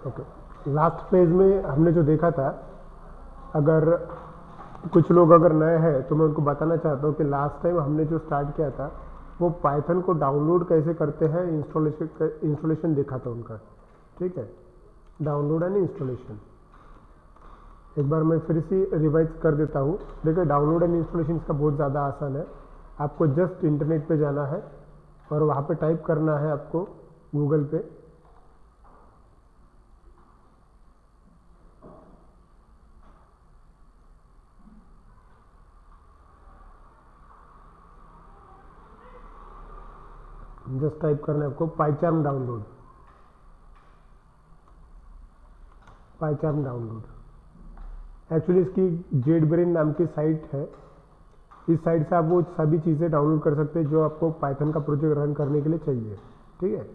Okay, last phase में हमने जो देखा था, अगर कुछ लोग अगर नए हैं तो मैं उनको बताना चाहता हूँ कि लास्ट टाइम हमने जो स्टार्ट किया था वो पाइथन को डाउनलोड कैसे करते हैं, इंस्टॉलेशन देखा था उनका। ठीक है, डाउनलोड एंड इंस्टॉलेशन एक बार मैं फिर से रिवाइज कर देता हूँ। देखिए, डाउनलोड एंड इंस्टॉलेशन इसका बहुत ज़्यादा आसान है। आपको जस्ट इंटरनेट पे जाना है और वहाँ पे टाइप करना है आपको गूगल पे जस्ट टाइप करना है आपको पाइचार्म डाउनलोड। पाइचार्म डाउनलोड एक्चुअली इसकी जेड ब्रेन नाम की साइट है। इस साइट से आप वो सभी चीज़ें डाउनलोड कर सकते हैं जो आपको पाइथन का प्रोजेक्ट रन करने के लिए चाहिए। ठीक है,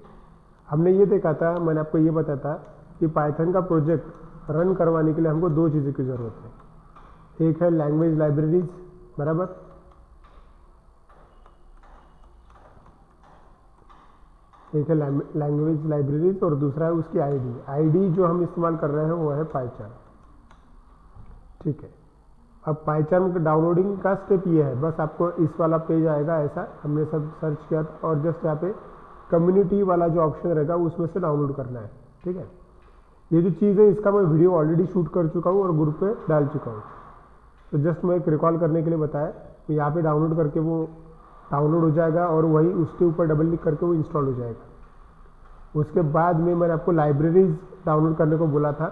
हमने ये देखा था, मैंने आपको ये बताया था कि पाइथन का प्रोजेक्ट रन करवाने के लिए हमको दो चीज़ों की ज़रूरत है। एक है लैंग्वेज लाइब्रेरीज, बराबर, एक है लैंग्वेज लाइब्रेरीज और दूसरा है उसकी आईडी। आईडी जो हम इस्तेमाल कर रहे हैं वो है पाइचार्म। ठीक है, अब पाइचार्म डाउनलोडिंग का स्टेप ये है, बस आपको इस वाला पेज आएगा ऐसा, हमने सब सर्च किया था, और जस्ट यहाँ पे कम्युनिटी वाला जो ऑप्शन रहेगा उसमें से डाउनलोड करना है। ठीक है, ये जो चीज़ है इसका मैं वीडियो ऑलरेडी शूट कर चुका हूँ और ग्रुप पे डाल चुका हूँ, तो जस्ट मैं एक रिकॉल करने के लिए बताया। तो यहाँ पे डाउनलोड करके वो डाउनलोड हो जाएगा और वही उसके ऊपर डबल क्लिक करके वो इंस्टॉल हो जाएगा। उसके बाद में मैंने आपको लाइब्रेरीज डाउनलोड करने को बोला था,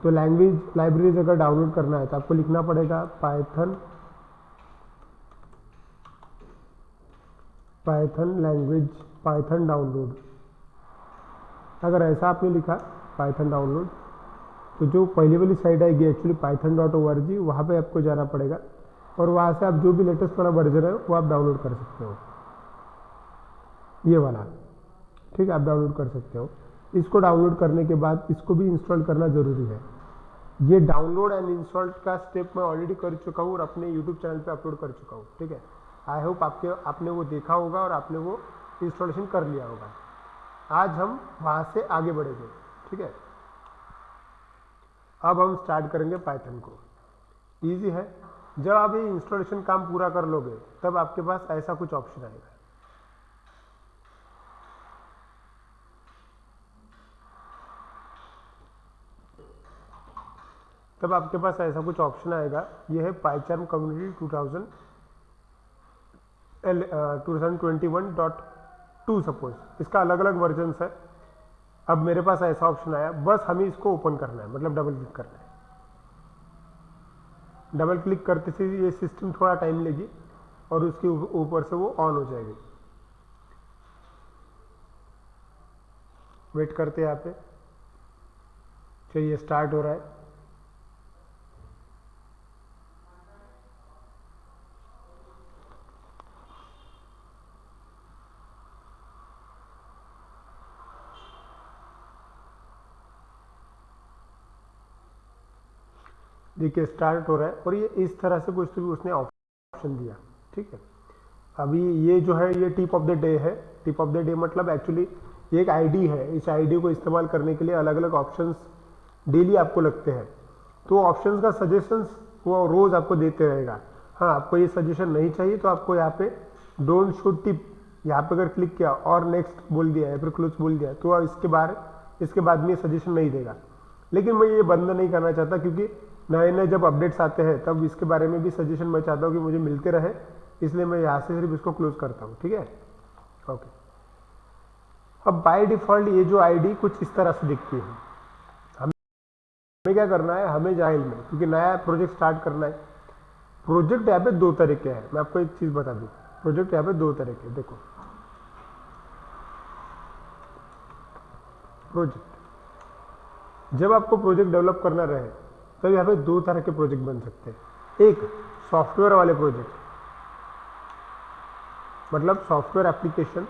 तो लैंग्वेज लाइब्रेरीज अगर डाउनलोड करना है तो आपको लिखना पड़ेगा पाइथन लैंग्वेज पाइथन डाउनलोड। अगर ऐसा आपने लिखा पाइथन डाउनलोड तो जो पहली वाली साइट आएगी एक्चुअली python.org, वहाँ पे आपको जाना पड़ेगा और वहाँ से आप जो भी लेटेस्ट वाला वर्जन है वो आप डाउनलोड कर सकते हो, ये वाला। ठीक है, आप डाउनलोड कर सकते हो। इसको डाउनलोड करने के बाद इसको भी इंस्टॉल करना ज़रूरी है। ये डाउनलोड एंड इंस्टॉल का स्टेप मैं ऑलरेडी कर चुका हूँ और अपने यूट्यूब चैनल पे अपलोड कर चुका हूँ। ठीक है, आई होप आपने वो देखा होगा और आपने वो इंस्टॉलेशन कर लिया होगा। आज हम वहाँ से आगे बढ़ेंगे। ठीक है, अब हम स्टार्ट करेंगे पाइथन को। ईजी है, जब आप ये इंस्टॉलेशन काम पूरा कर लोगे तब आपके पास ऐसा कुछ ऑप्शन आएगा। तब आपके पास ऐसा कुछ ऑप्शन आएगा, ये है पाइचार्म कम्युनिटी 2021.2 सपोज, इसका अलग अलग वर्जन है। अब मेरे पास ऐसा ऑप्शन आया, बस हमें इसको ओपन करना है, मतलब डबल क्लिक करना है। डबल क्लिक करते से ये सिस्टम थोड़ा टाइम लेगी और उसके ऊपर से वो ऑन हो जाएगी। वेट करते हैं यहाँ पे, चलिए स्टार्ट हो रहा है। देखिए स्टार्ट हो रहा है और ये इस तरह से कुछ तो भी उसने ऑप्शन दिया। ठीक है, अभी ये जो है ये टिप ऑफ द डे है। टिप ऑफ द डे मतलब एक्चुअली ये एक आईडी है, इस आईडी को इस्तेमाल करने के लिए अलग अलग ऑप्शंस डेली आपको लगते हैं, तो ऑप्शंस का सजेशंस वो रोज़ आपको देते रहेगा। हाँ, आपको ये सजेशन नहीं चाहिए तो आपको यहाँ पे डोंट शो टिप, यहाँ पे अगर क्लिक किया और नेक्स्ट बोल दिया या फिर क्लोज बोल दिया तो इसके बाद में सजेशन नहीं देगा। लेकिन मैं ये बंद नहीं करना चाहता, क्योंकि नए नए जब अपडेट्स आते हैं तब इसके बारे में भी सजेशन मैं चाहता हूँ कि मुझे मिलते रहे, इसलिए मैं यहाँ से सिर्फ इसको क्लोज करता हूँ। ठीक है, ओके। अब बाय डिफॉल्ट ये जो आईडी कुछ इस तरह से दिखती है। हमें क्या करना है, हमें जाहिल में, क्योंकि नया प्रोजेक्ट स्टार्ट करना है। प्रोजेक्ट यहाँ पे दो तरह के हैं, मैं आपको एक चीज़ बता दूँ, प्रोजेक्ट यहाँ पे दो तरह के, देखो प्रोजेक्ट, जब आपको प्रोजेक्ट डेवलप करना रहे तब यहाँ पे दो तरह के प्रोजेक्ट बन सकते हैं। एक सॉफ्टवेयर वाले प्रोजेक्ट, मतलब सॉफ्टवेयर एप्लीकेशन,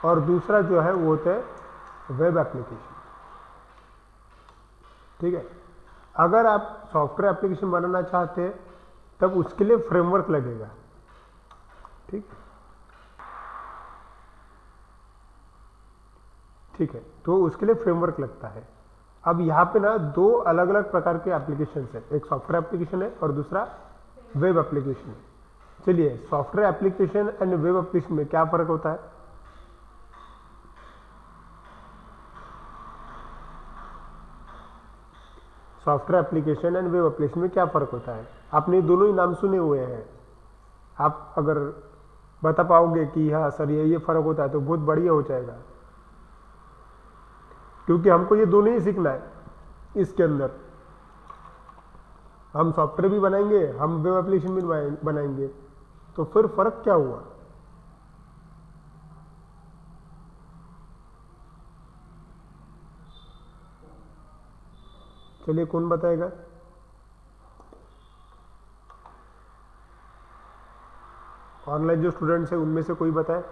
और दूसरा जो है वो होता है वेब एप्लीकेशन। ठीक है, अगर आप सॉफ्टवेयर एप्लीकेशन बनाना चाहते हैं तब उसके लिए फ्रेमवर्क लगेगा। ठीक ठीक है, तो उसके लिए फ्रेमवर्क लगता है। अब यहाँ पे ना दो अलग अलग प्रकार के एप्लीकेशन है, एक सॉफ्टवेयर एप्लीकेशन है और दूसरा वेब एप्लीकेशन है। चलिए, software application and web application में क्या फर्क होता है? Software application and web application में क्या फर्क होता है? आपने दोनों ही नाम सुने हुए हैं। आप अगर बता पाओगे कि हाँ सर ये फर्क होता है तो बहुत बढ़िया हो जाएगा, क्योंकि हमको ये दोनों ही सीखना है। इसके अंदर हम सॉफ्टवेयर भी बनाएंगे, हम वेब एप्लीकेशन भी बनाएंगे, तो फिर फर्क क्या हुआ? चलिए, कौन बताएगा? ऑनलाइन जो स्टूडेंट्स है उनमें से कोई बताए,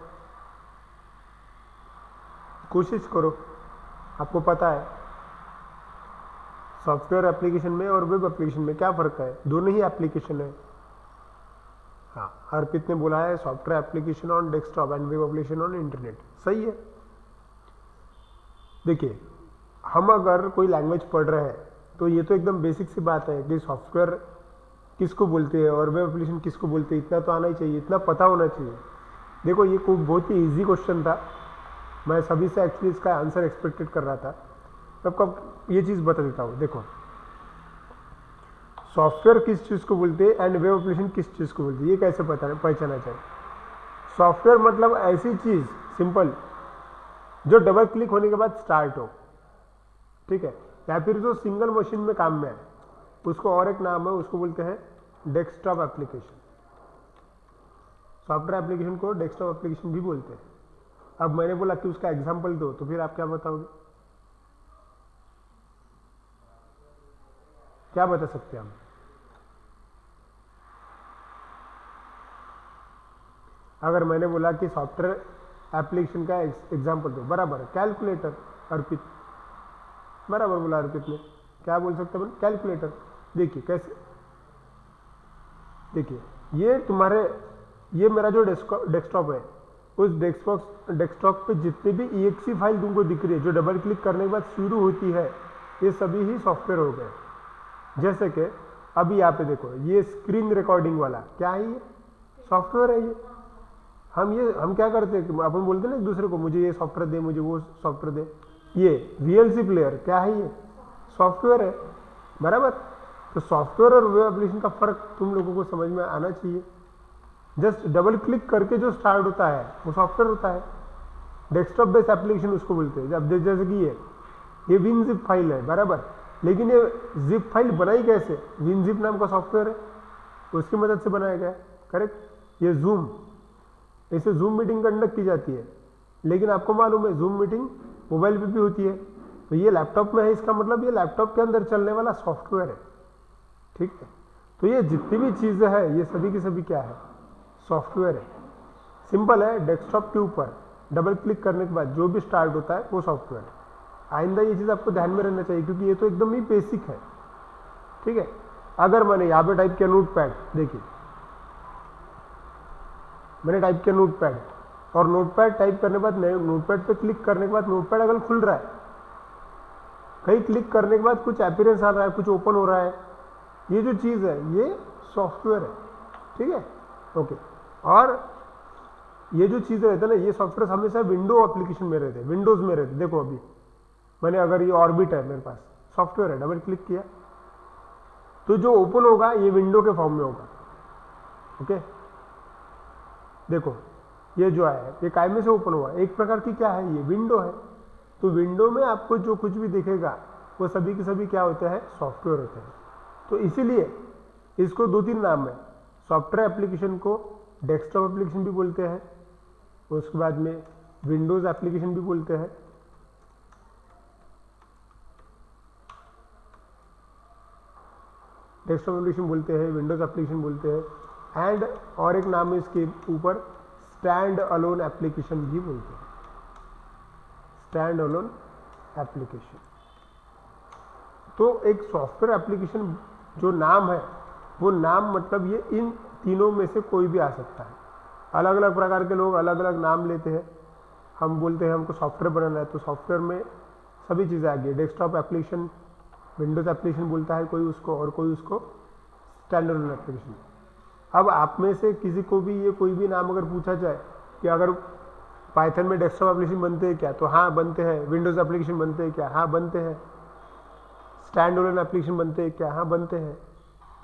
कोशिश करो। आपको पता है सॉफ्टवेयर एप्लीकेशन में और वेब एप्लीकेशन में क्या फर्क है? दोनों ही एप्लीकेशन है। हाँ, अर्पित ने बोला है software application on desktop and web application on internet, सही है। देखिए, हम अगर कोई लैंग्वेज पढ़ रहे हैं तो ये तो एकदम बेसिक सी बात है कि सॉफ्टवेयर किसको बोलते हैं और वेब एप्लीकेशन किसको बोलते हैं, इतना तो आना ही चाहिए, इतना पता होना चाहिए। देखो, ये कोई बहुत ही इजी क्वेश्चन था, मैं सभी से एक्चुअली इसका आंसर एक्सपेक्टेड कर रहा था। मैं आपको ये चीज़ बता देता हूँ। देखो, सॉफ्टवेयर किस चीज़ को बोलते हैं एंड वेब एप्लीकेशन किस चीज़ को बोलते हैं, ये कैसे पहचाना चाहिए? सॉफ्टवेयर मतलब ऐसी चीज़ सिंपल जो डबल क्लिक होने के बाद स्टार्ट हो, ठीक है, या फिर जो सिंगल मशीन में काम में है, उसको और एक नाम है, उसको बोलते हैं डेस्कटॉप एप्लीकेशन। सॉफ्टवेयर एप्लीकेशन को डेस्कटॉप एप्लीकेशन भी बोलते हैं। अब मैंने बोला कि उसका एग्जांपल दो, तो फिर आप क्या बताओगे? क्या बता सकते हैं हम? अगर मैंने बोला कि सॉफ्टवेयर एप्लीकेशन का एग्जांपल दो, बराबर कैलकुलेटर, अर्पित बराबर बोला अर्पित ने। क्या बोल सकते हैं? कैलकुलेटर। देखिए कैसे, देखिए ये मेरा जो डेस्कटॉप है, उस डेस्कटॉप पे जितने भी EXE फाइल तुमको दिख रही है जो डबल क्लिक करने के बाद शुरू होती है, ये सभी ही सॉफ्टवेयर हो गए। जैसे कि अभी यहाँ पे देखो, ये स्क्रीन रिकॉर्डिंग वाला क्या है? ये सॉफ्टवेयर है। ये हम क्या करते हैं, अपन बोलते हैं ना एक दूसरे को, मुझे ये सॉफ्टवेयर दे, मुझे वो सॉफ्टवेयर दे। ये VLC प्लेयर क्या है? ये सॉफ्टवेयर है, बराबर। तो सॉफ्टवेयर और वेब एप्लीकेशन का फर्क तुम लोगों को समझ में आना चाहिए। जस्ट डबल क्लिक करके जो स्टार्ट होता है वो सॉफ्टवेयर होता है। डेस्कटॉप बेस्ड एप्लीकेशन उसको बोलते हैं। जब जैसे कि ये WinZip फाइल है, बराबर, लेकिन ये जिप फाइल बनाई कैसे? WinZip नाम का सॉफ्टवेयर है, उसकी मदद से बनाया गया है, करेक्ट। ये जूम, इसे जूम मीटिंग कंडक्ट की जाती है, लेकिन आपको मालूम है जूम मीटिंग मोबाइल पे भी होती है, तो ये लैपटॉप में है, इसका मतलब ये लैपटॉप के अंदर चलने वाला सॉफ्टवेयर है, ठीक है। तो ये जितनी भी चीज़ें हैं ये सभी की सभी क्या है? सॉफ्टवेयर है। सिंपल है, डेस्कटॉप के ऊपर डबल क्लिक करने के बाद जो भी स्टार्ट होता है वो सॉफ्टवेयर है। आइंदा ये चीज़ आपको ध्यान में रहना चाहिए, क्योंकि ये तो एकदम ही बेसिक है, ठीक है। अगर मैंने यहाँ पे टाइप किया नोटपैड, देखिए मैंने टाइप किया नोटपैड, और नोटपैड टाइप करने के बाद नोटपैड पे क्लिक करने के बाद नोटपैड अगर खुल रहा है, कहीं क्लिक करने के बाद कुछ अपीयरेंस आ रहा है, कुछ ओपन हो रहा है, ये जो चीज़ है ये सॉफ्टवेयर है, ठीक है, ओके। और ये जो चीज़ रहते हैं ना, ये सॉफ्टवेयर हमेशा विंडो एप्लीकेशन में रहते हैं, विंडोज़ में रहते हैं। देखो अभी मैंने अगर ये ऑर्बिट है मेरे पास, सॉफ्टवेयर है, डबल क्लिक किया तो जो ओपन होगा ये विंडो के फॉर्म में होगा, ओके। देखो ये जो है ये कायमे से ओपन हुआ, एक प्रकार की क्या है, ये विंडो है। तो विंडो में आपको जो कुछ भी दिखेगा वो सभी के सभी क्या होते हैं? सॉफ्टवेयर होते हैं। तो इसीलिए इसको दो तीन नाम है, सॉफ्टवेयर एप्लीकेशन को डेस्कटॉप एप्लीकेशन भी बोलते हैं, उसके बाद में विंडोज एप्लीकेशन भी बोलते हैं, डेस्कटॉप एप्लीकेशन बोलते हैं, विंडोज एप्लीकेशन बोलते हैं, एंड और एक नाम है इसके ऊपर स्टैंड अलोन एप्लीकेशन भी बोलते हैं, स्टैंड अलोन एप्लीकेशन। तो एक सॉफ्टवेयर एप्लीकेशन जो नाम है वो नाम मतलब ये इन तीनों में से कोई भी आ सकता है। अलग अलग प्रकार के लोग अलग अलग नाम लेते हैं। हम बोलते हैं हमको सॉफ्टवेयर बनाना है, तो सॉफ्टवेयर में सभी चीज़ें आ गई। डेस्कटॉप एप्लीकेशन, विंडोज़ एप्लीकेशन बोलता है कोई उसको, और कोई उसको स्टैंडर्ड एप्लीकेशन। अब आप में से किसी को भी ये कोई भी नाम अगर पूछा जाए कि अगर पाइथन में डेस्कटॉप एप्लीकेशन बनते हैं क्या, तो हाँ बनते हैं। विंडोज़ एप्लीकेशन बनते हैं क्या, हाँ बनते हैं। स्टैंड अलोन एप्लीकेशन बनते हैं क्या, हाँ बनते हैं।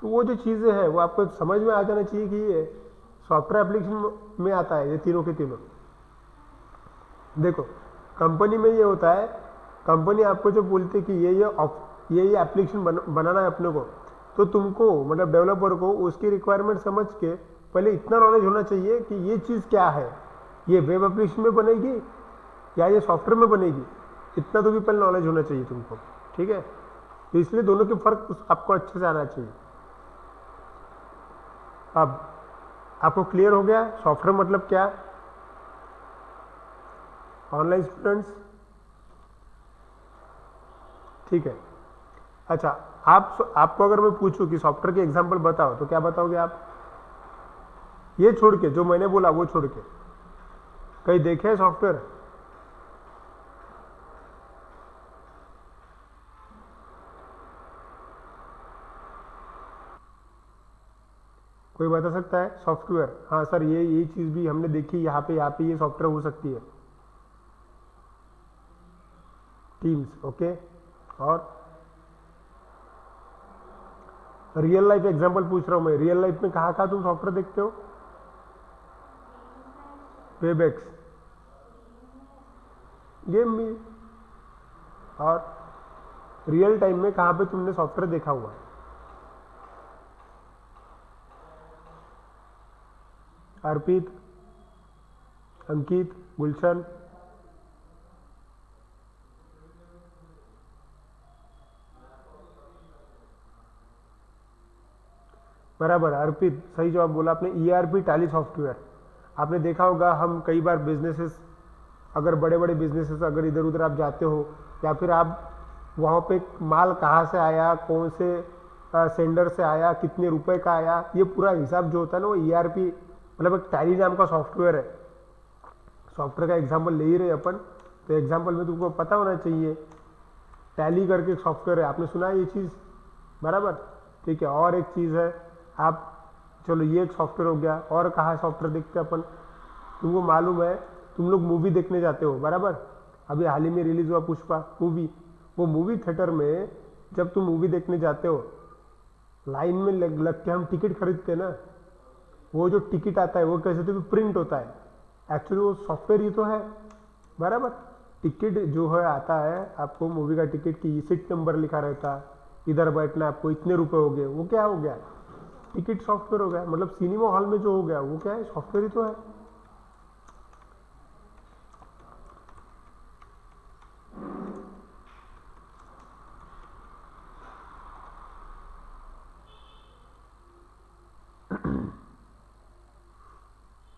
तो वो जो चीज़ें हैं वो आपको समझ में आ जाना चाहिए कि ये सॉफ्टवेयर एप्लीकेशन में आता है, ये तीनों के तीनों। देखो कंपनी में ये होता है, कंपनी आपको जो बोलती है कि ये एप्लीकेशन बनाना है अपने को, तो तुमको मतलब डेवलपर को उसकी रिक्वायरमेंट समझ के पहले इतना नॉलेज होना चाहिए कि ये चीज़ क्या है, ये वेब एप्लीकेशन में बनेगी या ये सॉफ्टवेयर में बनेगी, इतना तो भी पहले नॉलेज होना चाहिए तुमको, ठीक है। तो इसलिए दोनों के फर्क आपको अच्छे से आना चाहिए। अब आपको क्लियर हो गया सॉफ्टवेयर मतलब क्या। ऑनलाइन स्टूडेंट्स, ठीक है। अच्छा, आपको अगर मैं पूछूं कि सॉफ्टवेयर के एग्जांपल बताओ, तो क्या बताओगे आप? ये छोड़ के, जो मैंने बोला वो छोड़ के, कहीं देखे हैं सॉफ्टवेयर? कोई बता सकता है सॉफ्टवेयर? हाँ सर, ये चीज़ भी हमने देखी, यहाँ पे ये सॉफ्टवेयर हो सकती है। Teams, okay. और रियल लाइफ एग्जांपल पूछ रहा हूँ मैं, रियल लाइफ में कहाँ कहाँ तुम सॉफ्टवेयर देखते हो? वेबएक्स, गेम भी। और रियल टाइम में कहाँ पे तुमने सॉफ्टवेयर देखा हुआ है? अर्पित, अंकित, गुलशन, बराबर। अर्पित सही जवाब बोला आपने। ईआरपी टैली सॉफ्टवेयर आपने देखा होगा। हम कई बार बिजनेसेस, अगर बड़े बड़े बिजनेसेस अगर इधर उधर आप जाते हो, या फिर आप वहाँ पे माल कहाँ से आया, कौन से सेंडर से आया, कितने रुपए का आया, ये पूरा हिसाब जो होता है ना, वो ईआरपी मतलब एक टैली नाम का सॉफ्टवेयर है। सॉफ्टवेयर का एग्जाम्पल ले ही रहे अपन, तो एग्जाम्पल में तुमको पता होना चाहिए। टैली करके एक सॉफ्टवेयर है, आपने सुना है ये चीज़? बराबर, ठीक है। और एक चीज़ है, आप चलो ये एक सॉफ्टवेयर हो गया, और कहाँ सॉफ्टवेयर देखते हैं अपन? तुमको मालूम है तुम लोग मूवी देखने जाते हो, बराबर। अभी हाल ही में रिलीज हुआ पुष्पा मूवी, वो मूवी थिएटर में जब तुम मूवी देखने जाते हो, लाइन में लग के हम टिकट खरीदते हैं ना, वो जो टिकट आता है वो कैसे तो भी प्रिंट होता है, एक्चुअली वो सॉफ्टवेयर ही तो है, बराबर। टिकट जो है आता है आपको, मूवी का टिकट की सीट नंबर लिखा रहता है, इधर बैठना आपको, इतने रुपए हो गए, वो क्या हो गया? टिकट सॉफ्टवेयर हो गया। मतलब सिनेमा हॉल में जो हो गया वो क्या है? सॉफ्टवेयर ही तो है।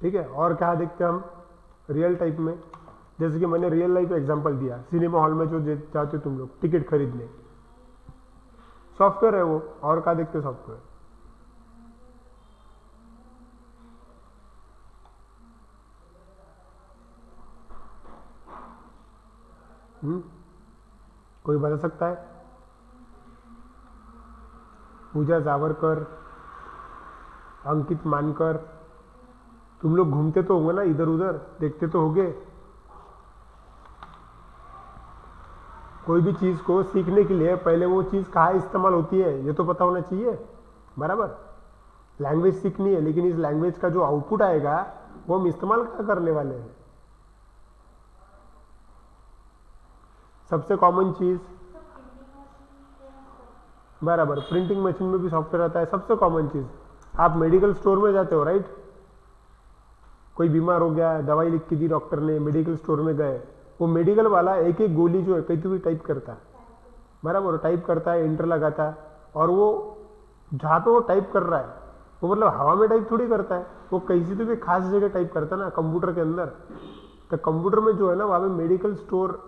ठीक है। और क्या देखते हैं हम रियल टाइप में? जैसे कि मैंने रियल लाइफ एग्जांपल दिया, सिनेमा हॉल में जो जाते हो तुम लोग टिकट खरीदने, सॉफ्टवेयर है वो। और क्या देखते सॉफ्टवेयर? कोई बता सकता है? पूजा जावरकर, अंकित मानकर, तुम लोग घूमते तो होंगे ना इधर उधर, देखते तो होगे। कोई भी चीज़ को सीखने के लिए पहले वो चीज़ कहाँ इस्तेमाल होती है ये तो पता होना चाहिए, बराबर। लैंग्वेज सीखनी है, लेकिन इस लैंग्वेज का जो आउटपुट आएगा वो हम इस्तेमाल कहाँ करने वाले हैं? सबसे कॉमन चीज़, बराबर, प्रिंटिंग मशीन में भी सॉफ्टवेयर आता है। सबसे कॉमन चीज़, आप मेडिकल स्टोर में जाते हो, राइट? कोई बीमार हो गया, दवाई लिख के दी डॉक्टर ने, मेडिकल स्टोर में गए, वो मेडिकल वाला एक एक गोली जो है कहीं तो भी टाइप करता है, बराबर। टाइप करता है, इंटर लगाता है, और वो जहाँ पे वो टाइप कर रहा है वो मतलब हवा में टाइप थोड़ी करता है, वो कहीं से तो भी खास जगह टाइप करता है ना, कंप्यूटर के अंदर। तो कंप्यूटर में जो है ना, वहाँ पे मेडिकल स्टोर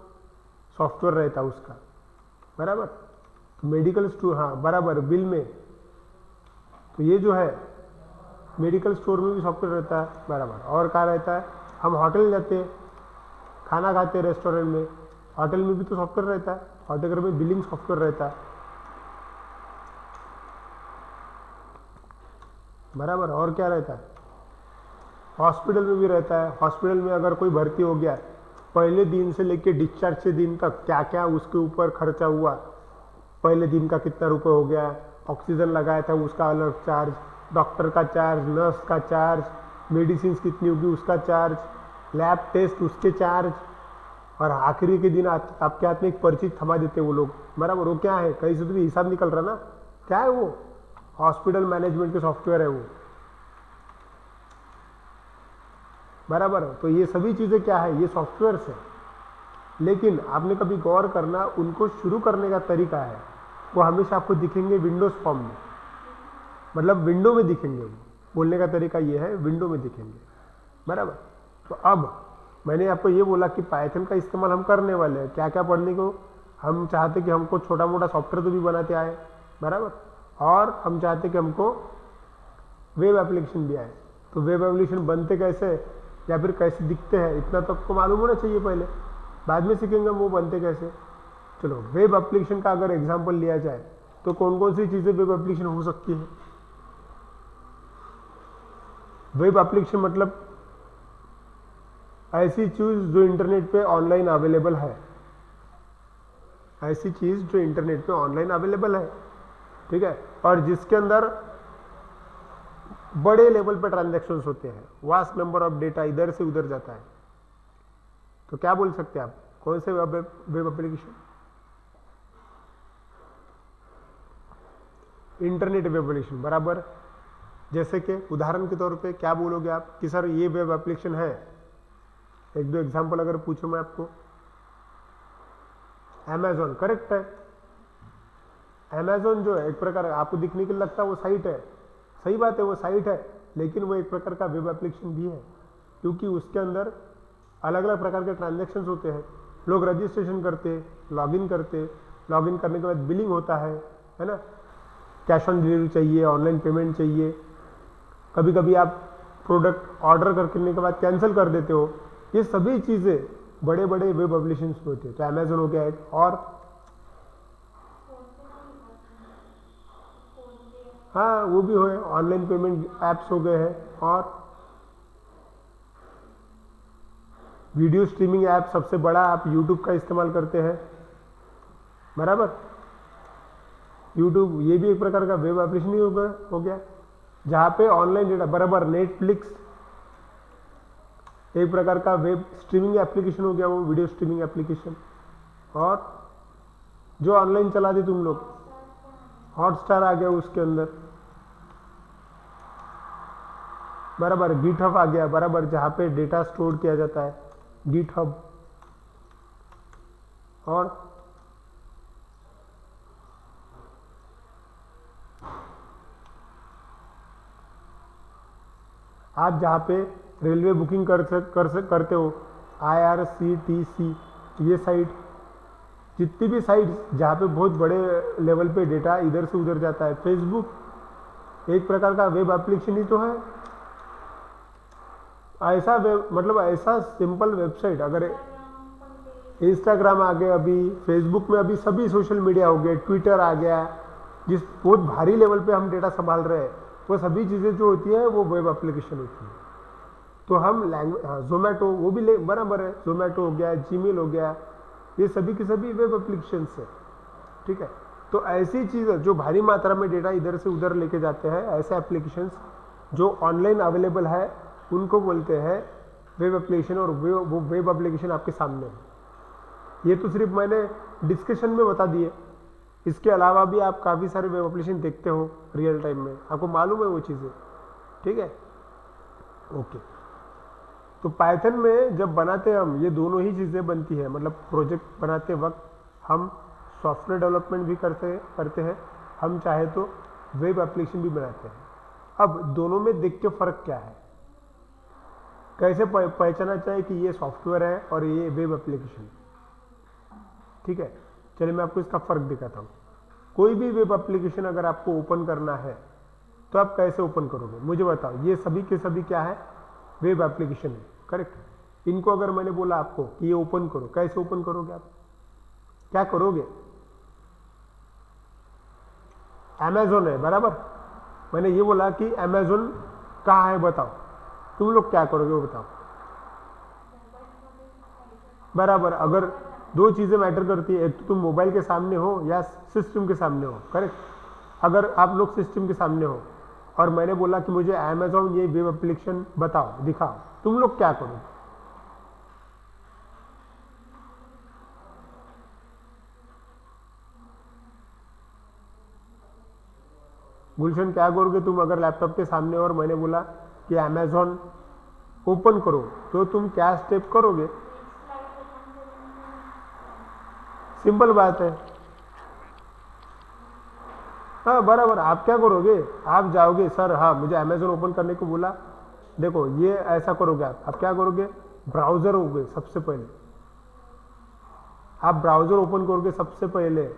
सॉफ्टवेयर रहता है उसका, बराबर। तो मेडिकल स्टोर, हाँ बराबर, बिल में, तो ये जो है मेडिकल स्टोर में भी सॉफ्टवेयर रहता है, बराबर। और कहाँ रहता है? हम होटल जाते हैं, खाना खाते हैं रेस्टोरेंट में, होटल में भी तो सॉफ्टवेयर रहता है, होटल में बिलिंग सॉफ्टवेयर रहता है, बराबर। और क्या रहता है, हॉस्पिटल में भी रहता है। हॉस्पिटल में अगर कोई भर्ती हो गया, पहले दिन से लेके डिस्चार्ज के दिन तक क्या क्या उसके ऊपर खर्चा हुआ, पहले दिन का कितना रुपए हो गया, ऑक्सीजन लगाया था उसका अलग चार्ज, डॉक्टर का चार्ज, नर्स का चार्ज, मेडिसिन कितनी होगी उसका चार्ज, लैब टेस्ट उसके चार्ज, और आखिरी के दिन आपके हाथ में एक पर्ची थमा देते वो लोग, बराबर। वो क्या है, कहीं से तो भी हिसाब निकल रहा ना, क्या है वो, हॉस्पिटल मैनेजमेंट के सॉफ्टवेयर है वो, बराबर। तो ये सभी चीज़ें क्या है, ये सॉफ्टवेयर है। लेकिन आपने कभी गौर करना, उनको शुरू करने का तरीका है वो हमेशा आपको दिखेंगे विंडोज फॉर्म में, मतलब विंडो में दिखेंगे। वो बोलने का तरीका ये है, विंडो में दिखेंगे, बराबर। तो अब मैंने आपको ये बोला कि पाइथन का इस्तेमाल हम करने वाले हैं, क्या क्या पढ़ने को हम चाहते कि हमको छोटा मोटा सॉफ्टवेयर तो भी बनाते आए, बराबर, और हम चाहते कि हमको वेब एप्लीकेशन भी आए। तो वेब एप्लीकेशन बनते कैसे या फिर कैसे दिखते हैं, इतना तो आपको मालूम होना चाहिए पहले, बाद में सीखेंगे हम वो बनते कैसे। चलो, वेब एप्लीकेशन का अगर एग्जांपल लिया जाए तो कौन कौन सी चीज़ें वेब एप्लीकेशन हो सकती है। वेब एप्लीकेशन मतलब ऐसी चीज़ जो इंटरनेट पे ऑनलाइन अवेलेबल है, ऐसी चीज़ जो इंटरनेट पे ऑनलाइन अवेलेबल है, ठीक है, और जिसके अंदर बड़े लेवल पे ट्रांजैक्शंस होते हैं, वास्ट नंबर ऑफ डेटा इधर से उधर जाता है। तो क्या बोल सकते हैं आप, कौन से web application, internet web application, बराबर। जैसे कि उदाहरण के तौर पे क्या बोलोगे आप कि सर ये वेब एप्लीकेशन है, एक दो एग्जांपल अगर पूछूं मैं आपको, अमेजोन, करेक्ट है। अमेजोन जो है एक प्रकार आपको दिखने के लिए लगता है वो साइट है, सही बात है वो साइट है, लेकिन वो एक प्रकार का वेब एप्लीकेशन भी है, क्योंकि उसके अंदर अलग अलग प्रकार के ट्रांजैक्शंस होते हैं। लोग रजिस्ट्रेशन करते, लॉगिन करते, लॉगिन करने के बाद बिलिंग होता है ना, कैश ऑन डिलीवरी चाहिए, ऑनलाइन पेमेंट चाहिए, कभी कभी आप प्रोडक्ट ऑर्डर करने के बाद कैंसिल कर देते हो। ये सभी चीज़ें बड़े बड़े वेब एप्लीकेशन होते हैं। तो अमेजोन हो गया एक, और हाँ वो भी हो, ऑनलाइन पेमेंट ऐप्स हो गए हैं, और वीडियो स्ट्रीमिंग ऐप सबसे बड़ा आप यूट्यूब का इस्तेमाल करते हैं, बराबर। यूट्यूब ये भी एक प्रकार का वेब एप्लीकेशन ही हो गया, जहाँ पे ऑनलाइन डेटा, बराबर। नेटफ्लिक्स एक प्रकार का वेब स्ट्रीमिंग एप्लीकेशन हो गया, वो वीडियो स्ट्रीमिंग एप्लीकेशन। और जो ऑनलाइन चला दे तुम लोग, हॉटस्टार आ गया उसके अंदर, बराबर। गिटहब आ गया, बराबर, जहाँ पे डेटा स्टोर किया जाता है, गिटहब। और आप जहाँ पे रेलवे बुकिंग करते हो, IRCTC, ये साइट, जितनी भी साइट जहाँ पे बहुत बड़े लेवल पे डेटा इधर से उधर जाता है। फेसबुक एक प्रकार का वेब एप्लीकेशन ही तो है, ऐसा वेब, मतलब ऐसा सिंपल वेबसाइट। अगर इंस्टाग्राम आ गया, अभी फेसबुक में, अभी सभी सोशल मीडिया हो गए, ट्विटर आ गया, जिस बहुत भारी लेवल पे हम डेटा संभाल रहे हैं, वो सभी चीज़ें जो होती है वो वेब एप्लीकेशन होती है। तो हम लैंग्वेज, हाँ, जोमेटो वो भी बराबर है, जोमेटो हो गया, जीमेल हो गया, ये सभी के सभी वेब एप्लीकेशन है, ठीक है। तो ऐसी चीज़ें जो भारी मात्रा में डेटा इधर से उधर लेके जाते हैं, ऐसे एप्लीकेशंस जो ऑनलाइन अवेलेबल है, उनको बोलते हैं वेब एप्लीकेशन। और वो वेब एप्लीकेशन आपके सामने है। ये तो सिर्फ मैंने डिस्कशन में बता दिए, इसके अलावा भी आप काफ़ी सारे वेब एप्लीकेशन देखते हो रियल टाइम में, आपको मालूम है वो चीज़ें, ठीक है, ओके। तो पाइथन में जब बनाते हैं हम, ये दोनों ही चीज़ें बनती है, मतलब प्रोजेक्ट बनाते वक्त हम सॉफ्टवेयर डेवलपमेंट भी करते हैं, हम चाहे तो वेब एप्लीकेशन भी बनाते हैं। अब दोनों में देख के फ़र्क क्या है, कैसे पहचाना चाहिए कि ये सॉफ्टवेयर है और ये वेब एप्लीकेशन, ठीक है। चलिए मैं आपको इसका फ़र्क दिखाता हूँ। कोई भी वेब एप्लीकेशन अगर आपको ओपन करना है तो आप कैसे ओपन करोगे, मुझे बताओ। ये सभी के सभी क्या है, वेब एप्लीकेशन है, करेक्ट। इनको अगर मैंने बोला आपको कि ये ओपन करो, कैसे ओपन करोगे आप? क्या करोगे? अमेजोन है बराबर, मैंने ये बोला कि अमेजोन कहाँ है बताओ, तुम लोग क्या करोगे वो बताओ। बराबर, अगर दो चीजें मैटर करती है, एक तो तुम मोबाइल के सामने हो या सिस्टम के सामने हो, करेक्ट। अगर आप लोग सिस्टम के सामने हो और मैंने बोला कि मुझे अमेजोन ये वेब एप्लीकेशन बताओ, दिखाओ, तुम लोग क्या करोगे? गुलशन क्या करोगे तुम अगर लैपटॉप के सामने हो और मैंने बोला कि अमेजोन ओपन करो, तो तुम क्या स्टेप करोगे? सिंपल बात है। हाँ बराबर, आप क्या करोगे? आप जाओगे, सर हाँ मुझे अमेजोन ओपन करने को बोला, देखो ये ऐसा करोगे आप क्या करोगे? ब्राउजर होगे सबसे पहले, आप ब्राउजर ओपन करोगे सबसे पहले,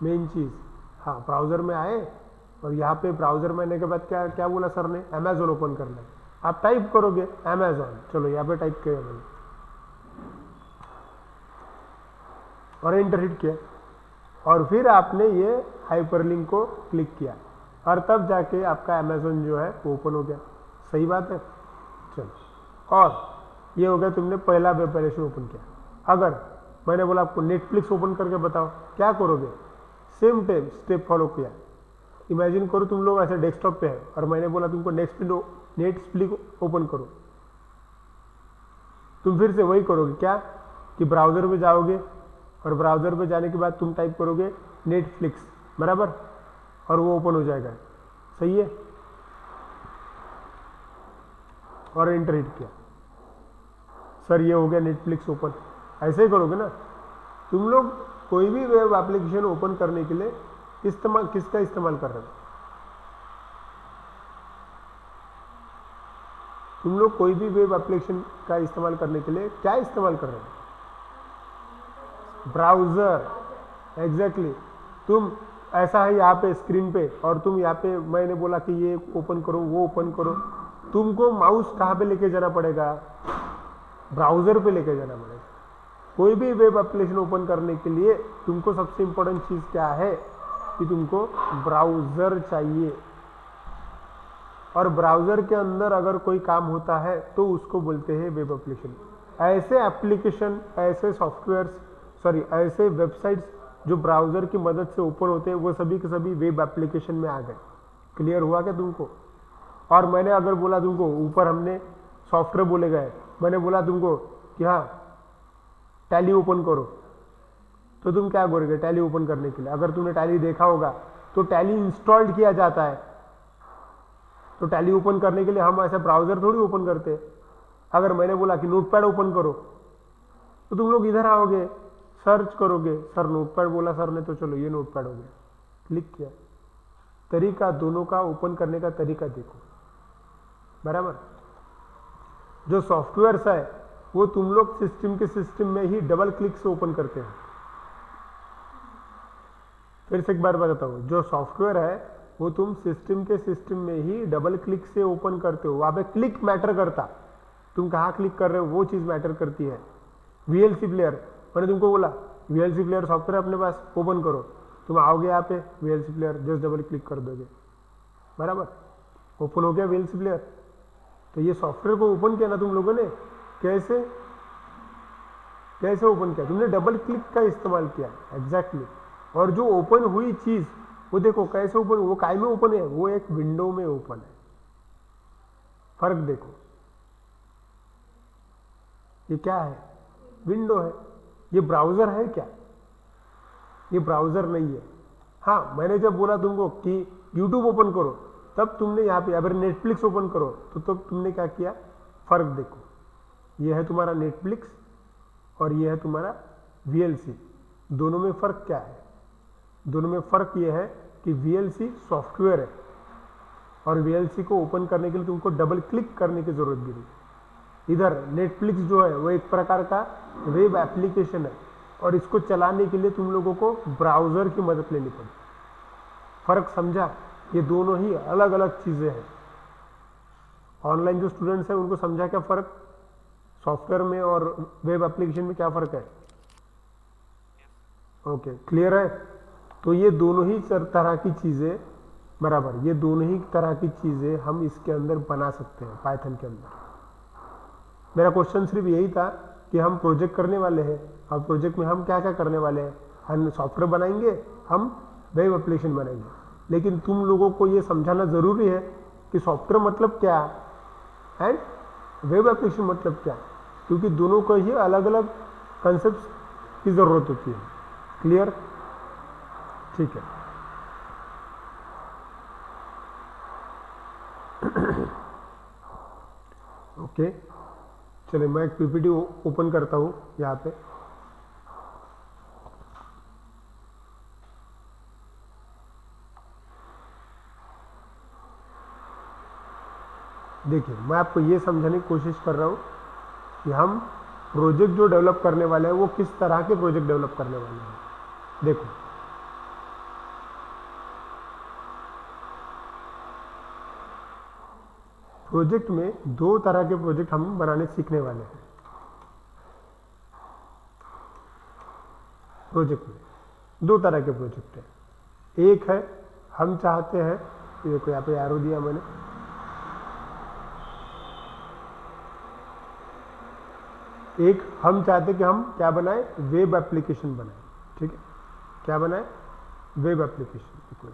मेन चीज। हाँ ब्राउजर में आए और यहाँ पे ब्राउजर में आने के बाद क्या क्या बोला सर ने? अमेजोन ओपन करना है, आप टाइप करोगे अमेजोन, चलो यहाँ पे टाइप किया मैंने और एंटर हिट किया, और फिर आपने ये हाइपरलिंक को क्लिक किया और तब जाके आपका अमेजोन जो है वो ओपन हो गया। सही बात है। चलो, और ये हो गया तुमने पहला वेब एप्लीकेशन ओपन किया। अगर मैंने बोला आपको नेटफ्लिक्स ओपन करके बताओ, क्या करोगे? सेम टाइम स्टेप फॉलो किया। इमेजिन करो तुम लोग ऐसे डेस्कटॉप पे है और मैंने बोला तुमको नेटफ्लिक्स ओपन करो, तुम फिर से वही करोगे क्या कि ब्राउजर में जाओगे और ब्राउजर पे जाने के बाद तुम टाइप करोगे नेटफ्लिक्स, बराबर, और वो ओपन हो जाएगा। सही है, और एंटर हिट किया, सर ये हो गया नेटफ्लिक्स ओपन। ऐसे ही करोगे ना तुम लोग। कोई भी वेब एप्लीकेशन ओपन करने के लिए किसका इस्तेमाल कर रहे हो? तुम लोग कोई भी वेब एप्लीकेशन का इस्तेमाल करने के लिए क्या इस्तेमाल कर रहे हो? Browser, exactly. तुम ऐसा है यहाँ पे स्क्रीन पे और तुम यहाँ पे मैंने बोला कि ये ओपन करो वो ओपन करो, तुमको माउस कहाँ पे लेके जाना पड़ेगा? ब्राउजर पे लेके जाना पड़ेगा। कोई भी वेब एप्लीकेशन ओपन करने के लिए तुमको सबसे इंपॉर्टेंट चीज क्या है कि तुमको ब्राउजर चाहिए, और ब्राउजर के अंदर अगर कोई काम होता है तो उसको बोलते हैं वेब एप्लीकेशन। ऐसे एप्लीकेशन, ऐसे सॉफ्टवेयर, ऐसे वेबसाइट्स जो ब्राउजर की मदद से ओपन होते हैं, वो सभी के सभी वेब एप्लीकेशन में आ गए। क्लियर हुआ क्या तुमको? और मैंने अगर बोला तुमको, ऊपर हमने सॉफ्टवेयर बोले गए, मैंने बोला तुमको कि हाँ टैली ओपन करो, तो तुम क्या करोगे टैली ओपन करने के लिए? अगर तुमने टैली देखा होगा तो टैली इंस्टॉल्ड किया जाता है, तो टैली ओपन करने के लिए हम ऐसा ब्राउजर थोड़ी ओपन करते हैं। अगर मैंने बोला कि नोटपैड ओपन करो, तो तुम लोग इधर आओगे, सर्च करोगे, सर नोटपैड बोला सर ने, तो चलो ये नोटपैड हो गया, क्लिक किया। तरीका दोनों का ओपन करने का तरीका देखो, बराबर। जो सॉफ्टवेयर है वो तुम लोग सिस्टम के सिस्टम में ही डबल क्लिक से ओपन करते हैं। फिर से एक बार बताता हूं, जो सॉफ्टवेयर है वो तुम सिस्टम के सिस्टम में ही डबल क्लिक से ओपन करते हो। वहां पे क्लिक मैटर करता, तुम कहाँ क्लिक कर रहे हो वो चीज मैटर करती है। वीएलसी प्लेयर, मैंने तुमको बोला वीएलसी प्लेयर सॉफ्टवेयर अपने पास, ओपन करो, तुम आओगे यहाँ पे VLC player, just double click कर दोगे, बराबर, ओपन हो गया वीएलसी प्लेयर। तो ये सॉफ्टवेयर को ओपन किया ना तुम लोगों ने, कैसे कैसे ओपन किया? तुमने डबल क्लिक का इस्तेमाल किया, एग्जैक्टली। और जो ओपन हुई चीज वो देखो कैसे ओपन, वो काय में ओपन है? वो एक विंडो में ओपन है। फर्क देखो, ये क्या है? विंडो है। ये ब्राउजर है क्या? ये ब्राउजर नहीं है। हाँ, मैंने जब बोला तुमको कि यूट्यूब ओपन करो, तब तुमने यहाँ पे, अगर नेटफ्लिक्स ओपन करो तो तब तुमने क्या किया? फर्क देखो, ये है तुम्हारा नेटफ्लिक्स और ये है तुम्हारा वीएलसी। दोनों में फर्क क्या है? दोनों में फर्क ये है कि वीएलसी सॉफ्टवेयर है और वीएलसी को ओपन करने के लिए तुमको डबल क्लिक करने की जरूरत भी नहीं। इधर नेटफ्लिक्स जो है वो एक प्रकार का वेब एप्लीकेशन है और इसको चलाने के लिए तुम लोगों को ब्राउजर की मदद लेनी पड़ी। फर्क समझा? ये दोनों ही अलग अलग चीजें हैं। ऑनलाइन जो स्टूडेंट्स हैं उनको समझा क्या फर्क? सॉफ्टवेयर में और वेब एप्लीकेशन में क्या फ़र्क है? ओके, क्लियर है? तो ये दोनों ही तरह की चीज़ें बराबर, ये दोनों ही तरह की चीज़ें हम इसके अंदर बना सकते हैं पाइथन के अंदर। मेरा क्वेश्चन सिर्फ यही था कि हम प्रोजेक्ट करने वाले हैं, और प्रोजेक्ट में हम क्या क्या करने वाले हैं, हम सॉफ्टवेयर बनाएंगे, हम वेब एप्लीकेशन बनाएंगे। लेकिन तुम लोगों को ये समझाना ज़रूरी है कि सॉफ्टवेयर मतलब क्या एंड वेब एप्लीकेशन मतलब क्या, क्योंकि दोनों को ही अलग अलग कंसेप्ट की ज़रूरत होती है। क्लियर? ठीक है। ओके, चलिए मैं एक पीपीटी ओपन करता हूँ यहाँ पे। देखिए, मैं आपको ये समझाने की कोशिश कर रहा हूँ कि हम प्रोजेक्ट जो डेवलप करने वाले हैं वो किस तरह के प्रोजेक्ट डेवलप करने वाले हैं। देखो, प्रोजेक्ट में दो तरह के प्रोजेक्ट हम बनाने सीखने वाले हैं। प्रोजेक्ट में दो तरह के प्रोजेक्ट हैं। एक है, हम चाहते हैं, देखो यहाँ पे एरो दिया मैंने, एक हम चाहते हैं कि हम क्या बनाए, वेब एप्लीकेशन बनाए। ठीक है, क्या बनाए, वेब एप्लीकेशन,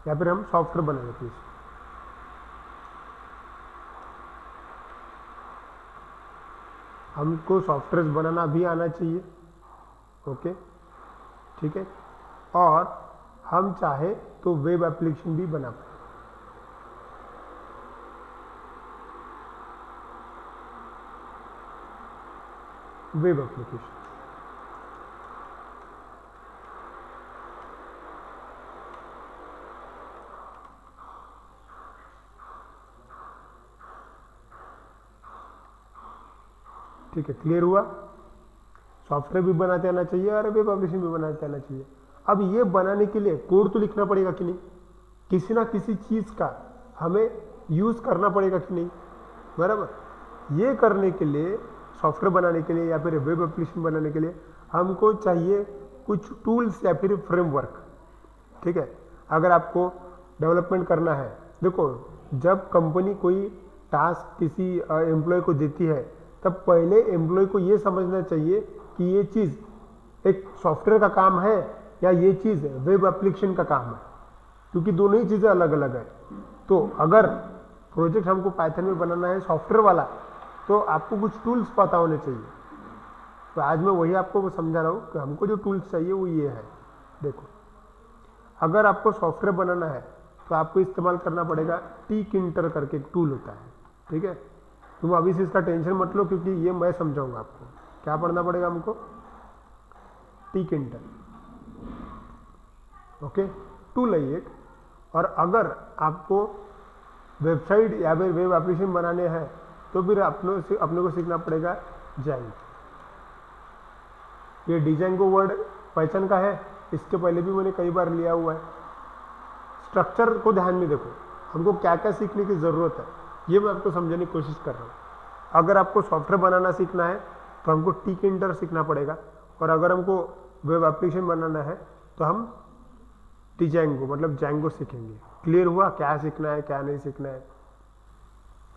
या फिर हम सॉफ्टवेयर बना लेते हैं। हमको सॉफ्टवेयर बनाना भी आना चाहिए। ओके, ठीक है, और हम चाहे तो वेब एप्लीकेशन भी बना पाए। वेब एप्लीकेशन, ठीक है, क्लियर हुआ? सॉफ्टवेयर भी बनाते आना चाहिए और वेब एप्लीकेशन भी बनाते आना चाहिए। अब ये बनाने के लिए कोड तो लिखना पड़ेगा कि नहीं, किसी ना किसी चीज़ का हमें यूज़ करना पड़ेगा कि नहीं, बराबर। ये करने के लिए, सॉफ्टवेयर बनाने के लिए या फिर वेब एप्लीकेशन बनाने के लिए हमको चाहिए कुछ टूल्स या फिर फ्रेमवर्क। ठीक है, अगर आपको डेवलपमेंट करना है, देखो जब कंपनी कोई टास्क किसी एम्प्लॉय को देती है, तब पहले एम्प्लॉय को ये समझना चाहिए कि ये चीज़ एक सॉफ्टवेयर का काम है या ये चीज़ वेब एप्लीकेशन का काम है, क्योंकि दोनों ही चीज़ें अलग अलग है। तो अगर प्रोजेक्ट हमको पाइथन में बनाना है सॉफ्टवेयर वाला, तो आपको कुछ टूल्स पता होने चाहिए। तो आज मैं वही आपको समझा रहा हूँ कि हमको जो टूल्स चाहिए वो ये है। देखो, अगर आपको सॉफ्टवेयर बनाना है तो आपको इस्तेमाल करना पड़ेगा टीकिंटर करके एक टूल होता है। ठीक है, तुम अभी से इसका टेंशन मत लो, क्योंकि ये मैं समझाऊंगा आपको। क्या पढ़ना पड़ेगा हमको, टीकिंटर। ओके, टूल है एक। और अगर आपको वेबसाइट या फिर वेब एप्लीकेशन बनाने हैं तो फिर अपने को सीखना पड़ेगा जैंगो। ये डिजांगो वर्ड पाइथन का है, इसके पहले भी मैंने कई बार लिया हुआ है। स्ट्रक्चर को ध्यान में देखो, हमको क्या क्या सीखने की ज़रूरत है, ये मैं आपको समझाने की कोशिश कर रहा हूँ। अगर आपको सॉफ्टवेयर बनाना सीखना है तो हमको टीकिंटर सीखना पड़ेगा, और अगर हमको वेब एप्लीकेशन बनाना है तो हम डिजांगो मतलब जैंगो सीखेंगे। क्लियर हुआ क्या सीखना है क्या नहीं सीखना है?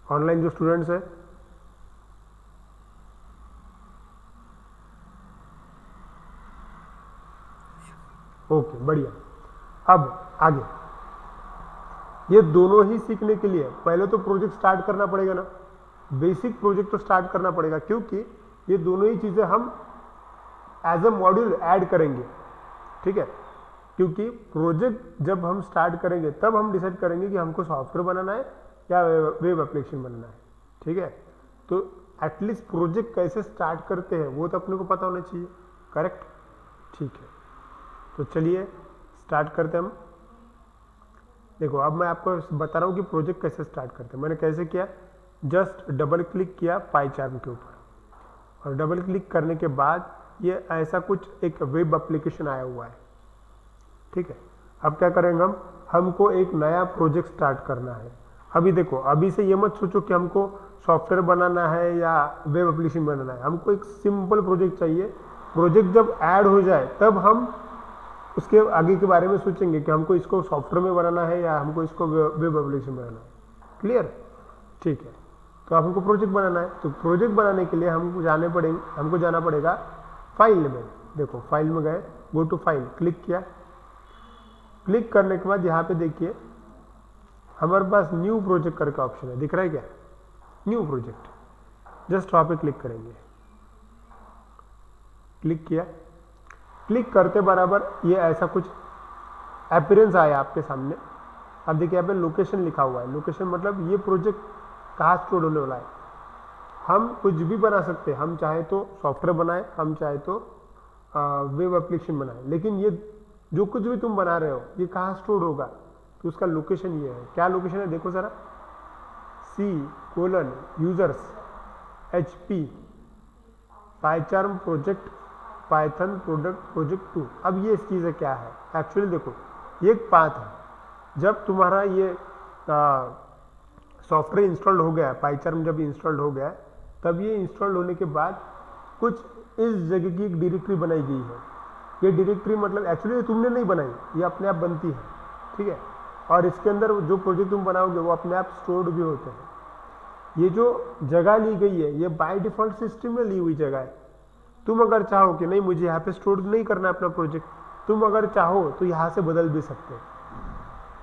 ऑनलाइन जो स्टूडेंट्स हैं, ओके, बढ़िया। अब आगे, ये दोनों ही सीखने के लिए पहले तो प्रोजेक्ट स्टार्ट करना पड़ेगा ना, बेसिक प्रोजेक्ट तो स्टार्ट करना पड़ेगा, क्योंकि ये दोनों ही चीज़ें हम एज अ मॉड्यूल ऐड करेंगे। ठीक है, क्योंकि प्रोजेक्ट जब हम स्टार्ट करेंगे तब हम डिसाइड करेंगे कि हमको सॉफ्टवेयर बनाना है या वेब एप्लीकेशन बनाना है। ठीक है, तो एटलीस्ट प्रोजेक्ट कैसे स्टार्ट करते हैं वो तो अपने को पता होना चाहिए। करेक्ट, ठीक है, तो चलिए स्टार्ट करते हैं हम। देखो, अब मैं आपको बता रहा हूँ कि प्रोजेक्ट कैसे स्टार्ट करते हैं। मैंने कैसे किया, जस्ट डबल क्लिक किया पाई चार्ट के ऊपर, और डबल क्लिक करने के बाद ये ऐसा कुछ एक वेब एप्लीकेशन आया हुआ है। ठीक है, अब क्या करेंगे हमको एक नया प्रोजेक्ट स्टार्ट करना है। अभी देखो, अभी से ये मत सोचो कि हमको सॉफ्टवेयर बनाना है या वेब एप्लीकेशन बनाना है, हमको एक सिंपल प्रोजेक्ट चाहिए। प्रोजेक्ट जब ऐड हो जाए तब हम उसके आगे के बारे में सोचेंगे कि हमको इसको सॉफ्टवेयर में बनाना है या हमको इसको वेब एप्लीकेशन बनाना है। क्लियर? ठीक है, तो हमको प्रोजेक्ट बनाना है, तो प्रोजेक्ट बनाने के लिए हमको जाना पड़ेगा फाइल में। देखो फाइल में गए, गो टू फाइल, क्लिक किया। क्लिक करने के बाद यहाँ पे देखिए हमारे पास न्यू प्रोजेक्ट करके ऑप्शन है, दिख रहा है क्या? न्यू प्रोजेक्ट, जस्ट वहाँ पे क्लिक करेंगे। क्लिक किया, क्लिक करते बराबर ये ऐसा कुछ अपीयरेंस आया आपके सामने। अब देखिए यहाँ पे लोकेशन लिखा हुआ है। लोकेशन मतलब ये प्रोजेक्ट कहाँ स्टोर होने वाला है। हम कुछ भी बना सकते हैं, हम चाहे तो सॉफ्टवेयर बनाए, हम चाहे तो वेब एप्लीकेशन बनाए, लेकिन ये जो कुछ भी तुम बना रहे हो ये कहाँ स्टोर होगा, तो उसका लोकेशन ये है। क्या लोकेशन है देखो ज़रा, C:users HP PyCharm project Python project 2। अब ये इस चीज़ क्या है एक्चुअली, देखो ये एक पाथ है। जब तुम्हारा ये सॉफ्टवेयर इंस्टॉल्ड हो गया, पाइचार्म जब इंस्टॉल्ड हो गया, तब ये इंस्टॉल्ड होने के बाद कुछ इस जगह की एक डायरेक्टरी बनाई गई है। ये डायरेक्टरी मतलब एक्चुअली तुमने नहीं बनाई, ये अपने आप बनती है, ठीक है। और इसके अंदर जो प्रोजेक्ट तुम बनाओगे वो अपने आप स्टोर्ड भी होते हैं। ये जो जगह ली गई है ये बाय डिफॉल्ट सिस्टम में ली हुई जगह है। तुम अगर चाहो कि नहीं मुझे यहाँ पे स्टोर नहीं करना अपना प्रोजेक्ट, तुम अगर चाहो तो यहाँ से बदल भी सकते हो।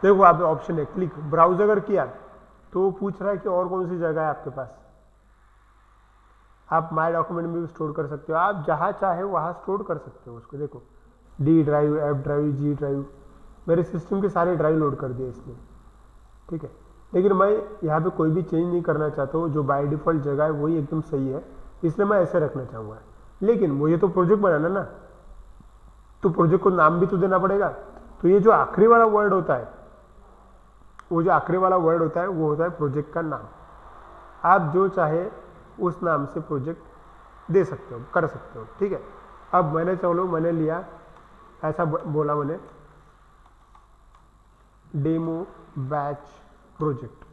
देखो आप ऑप्शन है क्लिक, ब्राउज अगर किया तो वो पूछ रहा है कि और कौन सी जगह है आपके पास। आप माई डॉक्यूमेंट में भी स्टोर कर सकते हो, आप जहाँ चाहे वहाँ स्टोर कर सकते हो उसको। देखो D drive, F drive, G drive, मेरे सिस्टम के सारे ड्राइव लोड कर दिए इसने, ठीक है। लेकिन मैं यहाँ पे कोई भी चेंज नहीं करना चाहता हूँ, जो बाय डिफॉल्ट जगह है वही एकदम सही है, इसलिए मैं ऐसे रखना चाहूँगा। लेकिन मुझे तो प्रोजेक्ट बनाना ना, तो प्रोजेक्ट को नाम भी तो देना पड़ेगा। तो ये जो आखिरी वाला वर्ड होता है, वो जो आखिरी वाला वर्ड होता है वो होता है प्रोजेक्ट का नाम। आप जो चाहे उस नाम से प्रोजेक्ट दे सकते हो, कर सकते हो, ठीक है। अब मैंने लिया ऐसा बोला मैंने डेमो बैच प्रोजेक्ट,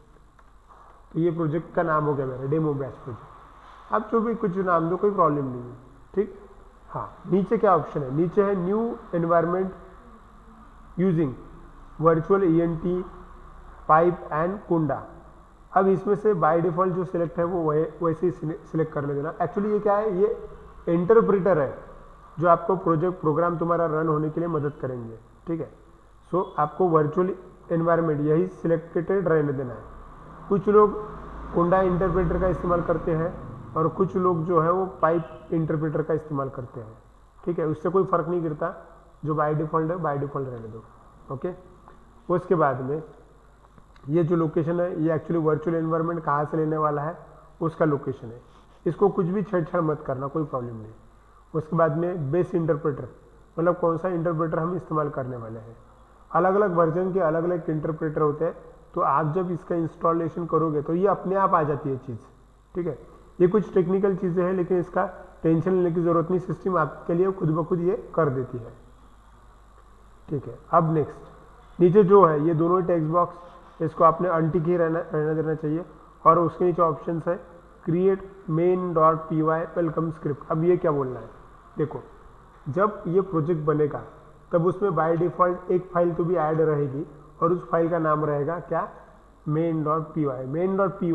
तो ये प्रोजेक्ट का नाम हो गया मेरा डेमो बैच प्रोजेक्ट। आप जो भी कुछ नाम दो, कोई प्रॉब्लम नहीं है, ठीक। हाँ, नीचे क्या ऑप्शन है, नीचे है new environment using virtual ENT pipe and कुंडा। अब इसमें से बाय डिफॉल्ट जो सिलेक्ट है वो वैसे ही सिलेक्ट करने देना। एक्चुअली ये क्या है, ये इंटरप्रेटर है जो आपको प्रोग्राम तुम्हारा रन होने के लिए मदद करेंगे, ठीक है। सो आपको वर्चुअल एनवायरनमेंट यही सिलेक्टेड रहने देना है। कुछ लोग कुंडा इंटरप्रेटर का इस्तेमाल करते हैं और कुछ लोग जो है वो पाइप इंटरप्रेटर का इस्तेमाल करते हैं, ठीक है। उससे कोई फर्क नहीं गिरता, जो बाय डिफॉल्ट है बाय डिफॉल्ट रहने दो, ओके। उसके बाद में ये जो लोकेशन है ये एक्चुअली वर्चुअल एनवायरनमेंट कहाँ से लेने वाला है उसका लोकेशन है। इसको कुछ भी छेड़छाड़ मत करना, कोई प्रॉब्लम नहीं। उसके बाद में बेस इंटरप्रेटर, मतलब कौन सा इंटरप्रेटर हम इस्तेमाल करने वाले हैं। अलग अलग वर्जन के अलग अलग इंटरप्रेटर होते हैं, तो आप जब इसका इंस्टॉलेशन करोगे तो ये अपने आप आ जाती है चीज़, ठीक है। ये कुछ टेक्निकल चीज़ें हैं लेकिन इसका टेंशन लेने की ज़रूरत नहीं, सिस्टम आपके लिए खुद ब खुद ये कर देती है, ठीक है। अब नेक्स्ट नीचे जो है ये दोनों टेक्स्ट बॉक्स, इसको आपने अनटिक ही रहना देना चाहिए। और उसके नीचे ऑप्शन है क्रिएट main.py वेलकम स्क्रिप्ट। अब ये क्या बोलना है, देखो जब ये प्रोजेक्ट बनेगा तब उसमें बाय डिफॉल्ट एक फाइल तो भी ऐड रहेगी और उस फाइल का नाम रहेगा क्या, main.py। main.py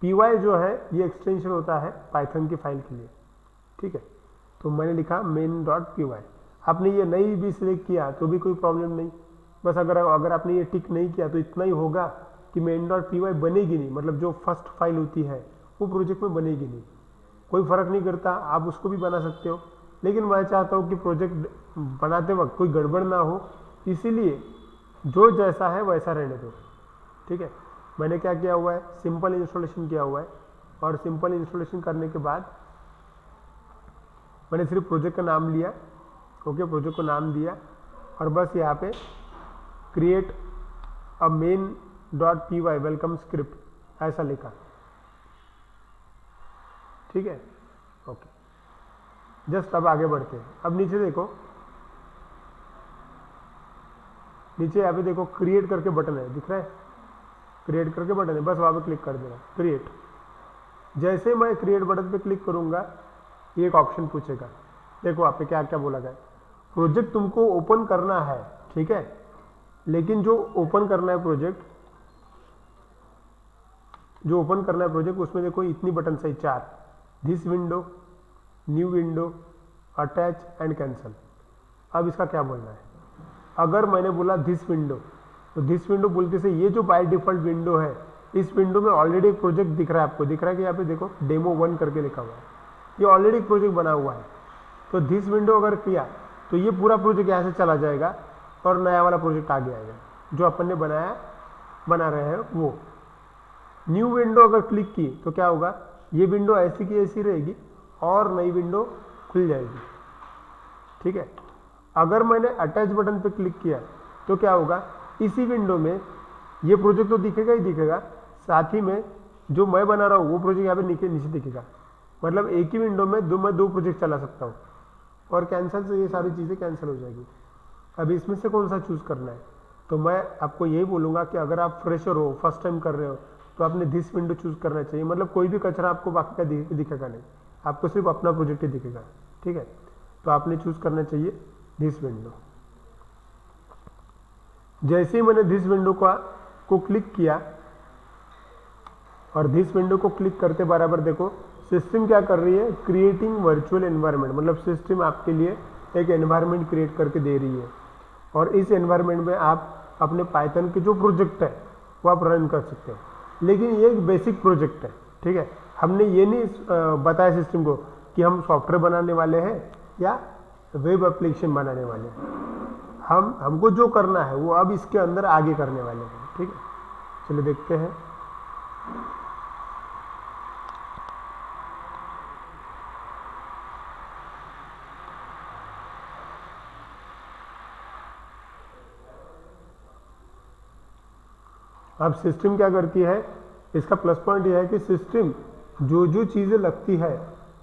py जो है ये एक्सटेंशन होता है पाइथन की फाइल के लिए, ठीक है। तो मैंने लिखा main.py। आपने ये नहीं भी सिलेक्ट किया तो भी कोई प्रॉब्लम नहीं, बस अगर आपने ये टिक नहीं किया तो इतना ही होगा कि main.py बनेगी नहीं, मतलब जो फर्स्ट फाइल होती है वो प्रोजेक्ट में बनेगी नहीं। कोई फर्क नहीं करता, आप उसको भी बना सकते हो, लेकिन मैं चाहता हूँ कि प्रोजेक्ट बनाते वक्त कोई गड़बड़ ना हो, इसीलिए जो जैसा है वैसा रहने दो, ठीक है। मैंने क्या किया हुआ है, सिंपल इंस्टॉलेशन किया हुआ है। और सिंपल इंस्टॉलेशन करने के बाद मैंने सिर्फ प्रोजेक्ट का नाम लिया, ओके, प्रोजेक्ट को नाम दिया और बस यहाँ पे create a main.py welcome script ऐसा लिखा, ठीक है, ओके। जस्ट अब आगे बढ़ते हैं। अब नीचे देखो, नीचे यहाँ पे देखो क्रिएट करके बटन है, दिख रहा है, क्रिएट करके बटन है, बस वहाँ पे क्लिक कर देना क्रिएट। जैसे मैं क्रिएट बटन पे क्लिक करूंगा ये एक ऑप्शन पूछेगा। देखो आप पे क्या क्या बोला गया, प्रोजेक्ट तुमको ओपन करना है, ठीक है, लेकिन जो ओपन करना है प्रोजेक्ट, उसमें देखो इतनी बटन है, 4, this window, new window, attach and cancel. अब इसका क्या बोलना है, अगर मैंने बोला दिस विंडो, तो दिस विंडो बोलते से ये जो बाय डिफॉल्ट विंडो है, इस विंडो में ऑलरेडी एक प्रोजेक्ट दिख रहा है आपको, दिख रहा है कि यहाँ पे देखो डेमो 1 करके लिखा हुआ है, ये ऑलरेडी एक प्रोजेक्ट बना हुआ है। तो दिस विंडो अगर किया तो ये पूरा प्रोजेक्ट यहाँ से चला जाएगा और नया वाला प्रोजेक्ट आगे आएगा जो अपन ने बना रहे हैं वो। न्यू विंडो अगर क्लिक की तो क्या होगा, ये विंडो ऐसी की ऐसी रहेगी और नई विंडो खुल जाएगी, ठीक है। अगर मैंने अटैच बटन पे क्लिक किया तो क्या होगा, इसी विंडो में ये प्रोजेक्ट तो दिखेगा ही दिखेगा, साथ ही में जो मैं बना रहा हूँ वो प्रोजेक्ट यहाँ पे नीचे दिखेगा। मतलब एक ही विंडो में मैं दो प्रोजेक्ट चला सकता हूँ। और कैंसिल से ये सारी चीज़ें कैंसिल हो जाएगी। अब इसमें से कौन सा चूज़ करना है, तो मैं आपको यही बोलूँगा कि अगर आप फ्रेशर हो, फर्स्ट टाइम कर रहे हो, तो आपने दिस विंडो चूज़ करना चाहिए। मतलब कोई भी कचरा आपको बाकी का दिखेगा नहीं, आपको सिर्फ अपना प्रोजेक्ट ही दिखेगा, ठीक है। तो आपने चूज़ करना चाहिए दिस विंडो। जैसे ही मैंने दिस विंडो को क्लिक किया और दिस विंडो को क्लिक करते बराबर देखो सिस्टम क्या कर रही है, क्रिएटिंग वर्चुअल एनवायरनमेंट। मतलब सिस्टम आपके लिए एक एनवायरनमेंट क्रिएट करके दे रही है और इस एनवायरनमेंट में आप अपने पाइथन के जो प्रोजेक्ट है वो आप रन कर सकते हो। लेकिन ये एक बेसिक प्रोजेक्ट है, ठीक है। हमने ये नहीं बताया सिस्टम को कि हम सॉफ्टवेयर बनाने वाले हैं या वेब एप्लीकेशन बनाने वाले हैं। हमको जो करना है वो अब इसके अंदर आगे करने वाले हैं, ठीक है। चलिए देखते हैं। अब सिस्टम क्या करती है, इसका प्लस पॉइंट यह है कि सिस्टम जो चीज़ें लगती है,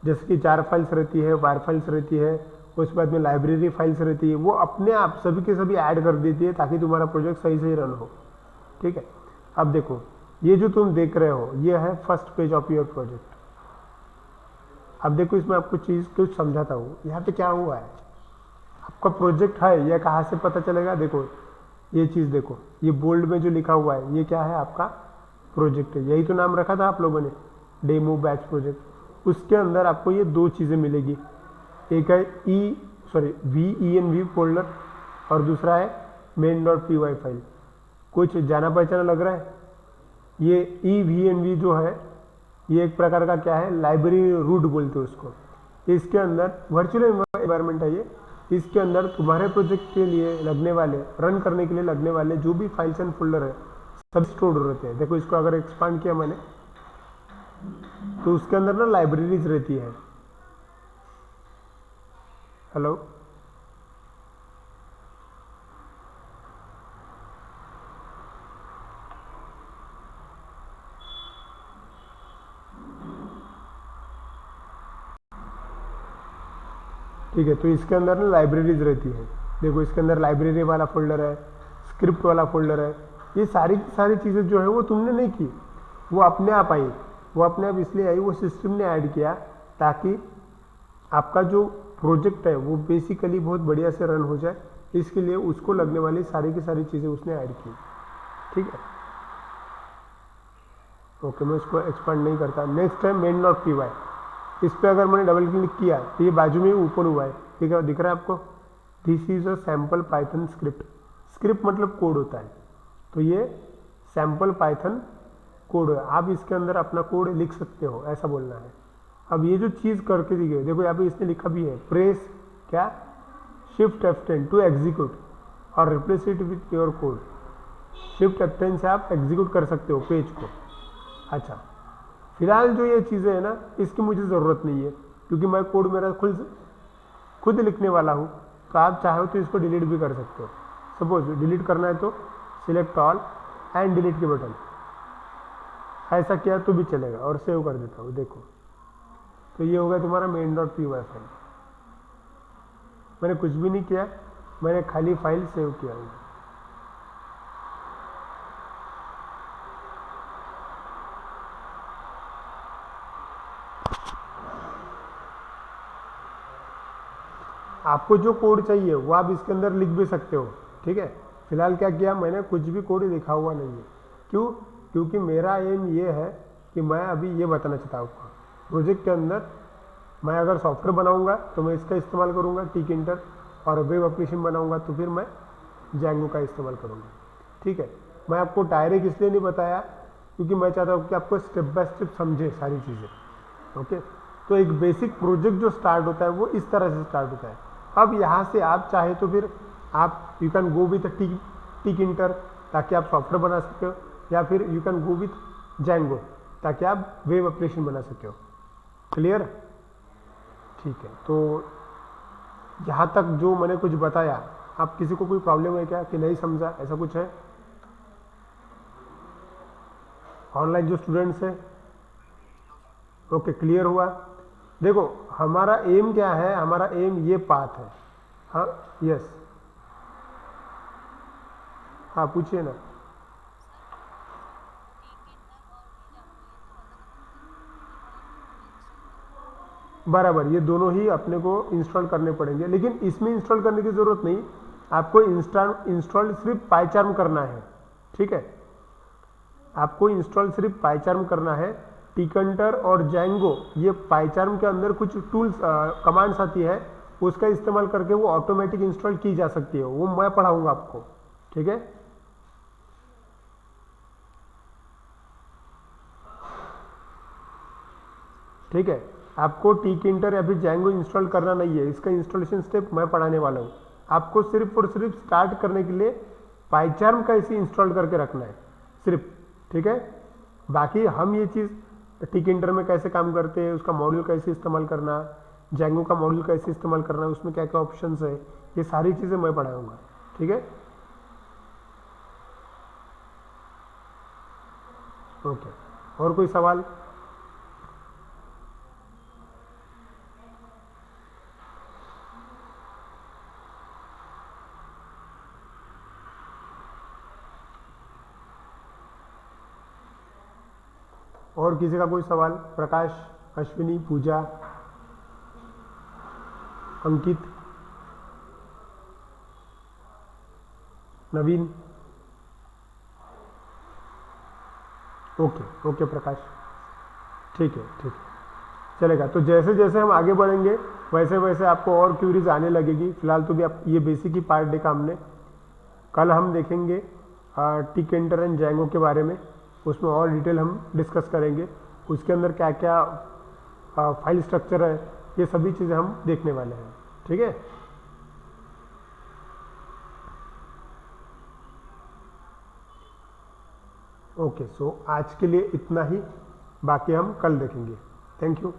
जैसे कि जार फाइल्स रहती है, वायर फाइल्स रहती है, उसके बाद में लाइब्रेरी फाइल्स रहती है, वो अपने आप सभी के सभी ऐड कर देती है ताकि तुम्हारा प्रोजेक्ट सही से रन हो, ठीक है। अब देखो ये जो तुम देख रहे हो ये है first page of your project. अब देखो इसमें आपको चीज़ कुछ समझाता हूँ। यहाँ पे क्या हुआ है, आपका प्रोजेक्ट है, यह कहाँ से पता चलेगा। देखो ये चीज़ देखो, ये बोल्ड में जो लिखा हुआ है ये क्या है, आपका प्रोजेक्ट है। यही तो नाम रखा था आप लोगों ने, डेमो बैच प्रोजेक्ट। उसके अंदर आपको ये दो चीज़ें मिलेगी, एक है VENV फोल्डर और दूसरा है main.py फाइल। कुछ जाना पहचाना लग रहा है। ये EVNV जो है ये एक प्रकार का क्या है, लाइब्रेरी रूट बोलते हैं उसको। इसके अंदर वर्चुअल एनवायरनमेंट है ये, इसके अंदर तुम्हारे प्रोजेक्ट के लिए लगने वाले, रन करने के लिए लगने वाले जो भी फाइल्स एंड फोल्डर है सब स्टोर रहते हैं। देखो इसको अगर एक्सपांड किया मैंने तो उसके अंदर ना लाइब्रेरीज रहती है। हेलो, ठीक है। तो इसके अंदर ना लाइब्रेरीज रहती है। देखो इसके अंदर लाइब्रेरी वाला फोल्डर है, स्क्रिप्ट वाला फोल्डर है। ये सारी की सारी चीज़ें जो है वो तुमने नहीं की, वो अपने आप आई। वो अपने आप इसलिए आई, वो सिस्टम ने ऐड किया ताकि आपका जो प्रोजेक्ट है वो बेसिकली बहुत बढ़िया से रन हो जाए। इसके लिए उसको लगने वाली सारी की सारी चीज़ें उसने ऐड की, ठीक है। ओके, मैं इसको एक्सपांड नहीं करता। नेक्स्ट है main.py। इस पर अगर मैंने डबल क्लिक किया तो ये बाजू में ओपन हुआ है, ठीक है, दिख रहा है आपको। This is a sample Python script. Script मतलब कोड होता है, तो ये सैम्पल पाइथन कोड है। आप इसके अंदर अपना कोड लिख सकते हो, ऐसा बोलना है। अब ये जो चीज़ करके दी गई, देखो यहाँ पे इसने लिखा भी है, प्रेस क्या, Shift F10 टू एग्जीक्यूट और replace it with your code. Shift F10 से आप एग्जीक्यूट कर सकते हो पेज को। अच्छा, फिलहाल जो ये चीज़ें हैं ना, इसकी मुझे ज़रूरत नहीं है क्योंकि मैं कोड मेरा खुद लिखने वाला हूँ। तो आप चाहो तो इसको डिलीट भी कर सकते हो। सपोज डिलीट करना है तो सिलेक्ट ऑल एंड डिलीट के बटन, ऐसा किया तो भी चलेगा। और सेव कर देता हूँ, देखो तो ये हो गया तुम्हारा main.py फाइल। मैंने कुछ भी नहीं किया, मैंने खाली फाइल सेव किया है। आपको जो कोड चाहिए वो आप इसके अंदर लिख भी सकते हो, ठीक है। फिलहाल क्या किया मैंने, कुछ भी कोड लिखा हुआ नहीं है। क्यों? क्योंकि मेरा एम ये है कि मैं अभी ये बताना चाहता हूँ प्रोजेक्ट के अंदर मैं अगर सॉफ्टवेयर बनाऊंगा तो मैं इसका इस्तेमाल करूंगा टिकिंटर, और वेब एप्लीकेशन बनाऊंगा तो फिर मैं जैंगो का इस्तेमाल करूंगा, ठीक है। मैं आपको डायरेक्ट इसलिए नहीं बताया क्योंकि मैं चाहता हूँ कि आपको स्टेप बाय स्टेप समझे सारी चीज़ें, ओके। तो एक बेसिक प्रोजेक्ट जो स्टार्ट होता है वो इस तरह से स्टार्ट होता है। अब यहाँ से आप चाहे तो फिर आप यू कैन गो विथ टिकिंटर ताकि आप सॉफ्टवेयर बना सके हो, या फिर you can go with Django ताकि आप वेब एप्लीकेशन बना सके हो। क्लियर? ठीक है। तो यहाँ तक जो मैंने कुछ बताया, आप किसी को कोई प्रॉब्लम है क्या कि नहीं समझा, ऐसा कुछ है? ऑनलाइन जो स्टूडेंट्स हैं, ओके, क्लियर हुआ? देखो हमारा एम क्या है, हमारा एम ये पाथ है। हाँ, यस, हाँ पूछिए ना। बराबर, ये दोनों ही अपने को इंस्टॉल करने पड़ेंगे, लेकिन इसमें इंस्टॉल करने की ज़रूरत नहीं, आपको इंस्टॉल सिर्फ पाइचार्म करना है, ठीक है। आपको इंस्टॉल सिर्फ पाइचार्म करना है। टिकंटर और जैंगो, ये पाइचार्म के अंदर कुछ टूल्स कमांड्स आती है, उसका इस्तेमाल करके वो ऑटोमेटिक इंस्टॉल की जा सकती है, वो मैं पढ़ाऊंगा आपको, ठीक है। ठीक है, आपको टिकिंटर या फिर जैंगो इंस्टॉल करना नहीं है, इसका इंस्टॉलेशन स्टेप मैं पढ़ाने वाला हूँ। आपको सिर्फ और सिर्फ स्टार्ट करने के लिए पाइचार्म का इसे इंस्टॉल करके रखना है सिर्फ, ठीक है। बाकी हम ये चीज़ टिकिंटर में कैसे काम करते हैं, उसका मॉड्यूल कैसे इस्तेमाल करना, जैंगो का मॉड्यूल कैसे इस्तेमाल करना, उसमें क्या क्या ऑप्शंस है, ये सारी चीज़ें मैं पढ़ाऊँगा, ठीक है। ओके, और कोई सवाल? और किसी का कोई सवाल? प्रकाश, अश्विनी, पूजा, अंकित, नवीन? ओके ओके प्रकाश, ठीक है ठीक है, चलेगा। तो जैसे जैसे हम आगे बढ़ेंगे वैसे वैसे आपको और क्यूरीज आने लगेगी। फिलहाल तो भी आप ये बेसिक ही पार्ट देखा हमने। कल हम देखेंगे टिकिंटर एंड जैंगो के बारे में, उसमें और डिटेल हम डिस्कस करेंगे, उसके अंदर क्या क्या फाइल स्ट्रक्चर है, ये सभी चीज़ें हम देखने वाले हैं, ठीक है। ओके, सो आज के लिए इतना ही, बाकी हम कल देखेंगे। Thank you.